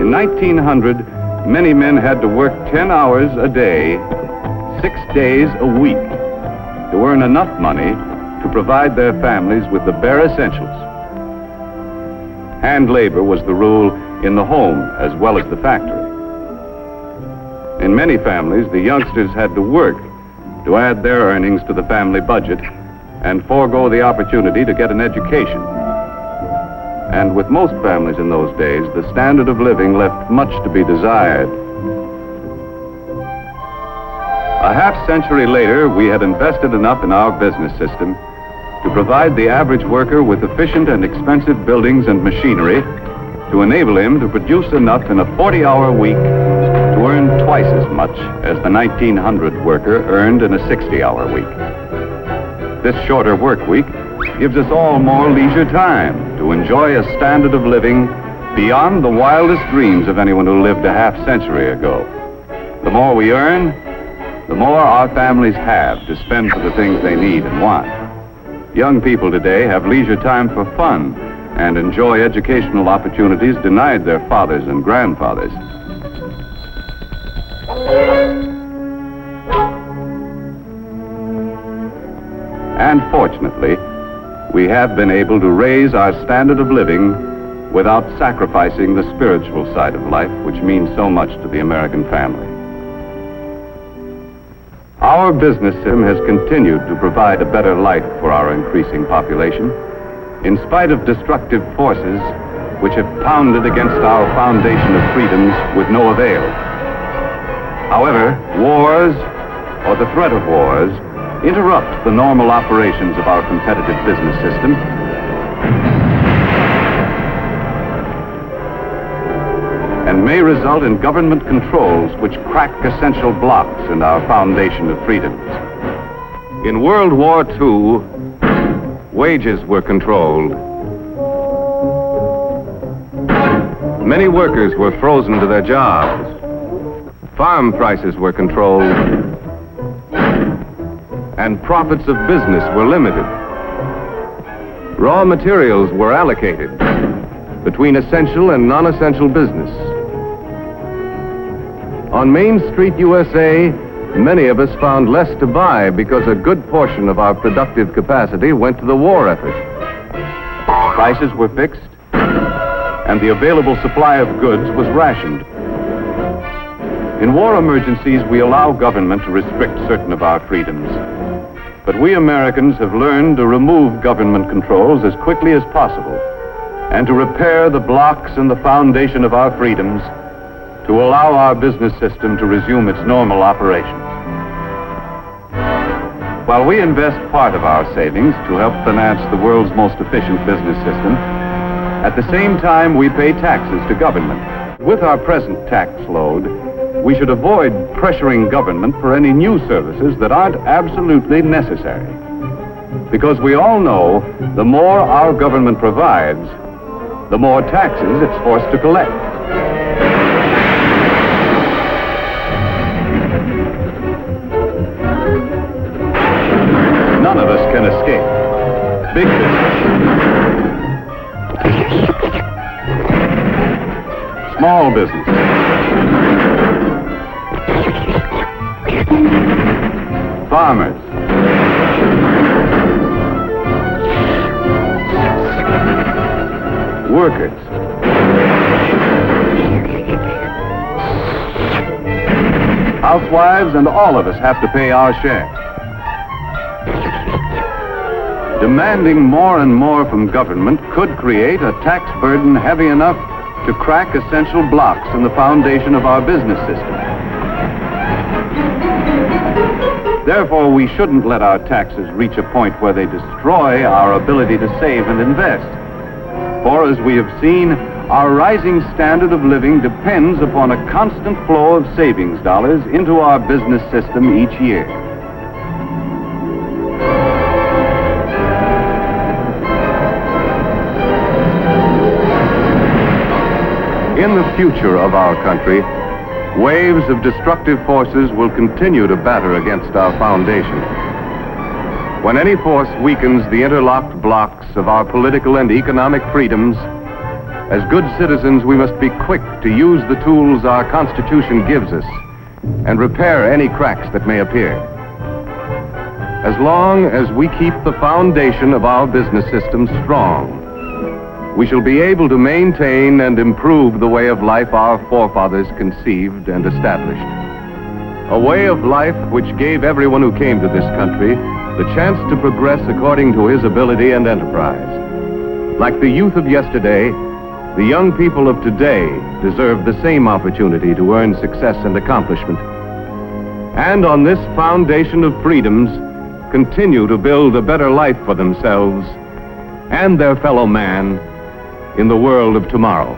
In 1900, many men had to work 10 hours a day, 6 days a week, to earn enough money to provide their families with the bare essentials. Hand labor was the rule in the home as well as the factory. In many families, the youngsters had to work to add their earnings to the family budget and forego the opportunity to get an education. And with most families in those days, the standard of living left much to be desired. A half-century later, we had invested enough in our business system to provide the average worker with efficient and expensive buildings and machinery to enable him to produce enough in a 40-hour week to earn twice as much as the 1900 worker earned in a 60-hour week. This shorter work week gives us all more leisure time to enjoy a standard of living beyond the wildest dreams of anyone who lived a half-century ago. The more we earn, the more our families have to spend for the things they need and want. Young people today have leisure time for fun and enjoy educational opportunities denied their fathers and grandfathers. And fortunately, we have been able to raise our standard of living without sacrificing the spiritual side of life, which means so much to the American family. Our business system has continued to provide a better life for our increasing population, in spite of destructive forces which have pounded against our foundation of freedoms with no avail. However, wars, or the threat of wars, interrupt the normal operations of our competitive business system and may result in government controls which crack essential blocks in our foundation of freedoms. In World War II, wages were controlled. Many workers were frozen to their jobs. Farm prices were controlled, and profits of business were limited. Raw materials were allocated between essential and non-essential business. On Main Street, USA, many of us found less to buy because a good portion of our productive capacity went to the war effort. Prices were fixed, and the available supply of goods was rationed. In war emergencies, we allow government to restrict certain of our freedoms. But we Americans have learned to remove government controls as quickly as possible and to repair the blocks in the foundation of our freedoms to allow our business system to resume its normal operations. While we invest part of our savings to help finance the world's most efficient business system, at the same time we pay taxes to government. With our present tax load, we should avoid pressuring government for any new services that aren't absolutely necessary. Because we all know the more our government provides, the more taxes it's forced to collect. None of us can escape big business, small business, farmers, workers, housewives, and all of us have to pay our share. Demanding more and more from government could create a tax burden heavy enough to crack essential blocks in the foundation of our business system. Therefore, we shouldn't let our taxes reach a point where they destroy our ability to save and invest. For as we have seen, our rising standard of living depends upon a constant flow of savings dollars into our business system each year. In the future of our country, waves of destructive forces will continue to batter against our foundation. When any force weakens the interlocked blocks of our political and economic freedoms, As good citizens, we must be quick to use the tools our Constitution gives us and repair any cracks that may appear. As long as we keep the foundation of our business system strong, we shall be able to maintain and improve the way of life our forefathers conceived and established. A way of life which gave everyone who came to this country the chance to progress according to his ability and enterprise. Like the youth of yesterday, the young people of today deserve the same opportunity to earn success and accomplishment. And on this foundation of freedoms, continue to build a better life for themselves and their fellow man in the world of tomorrow.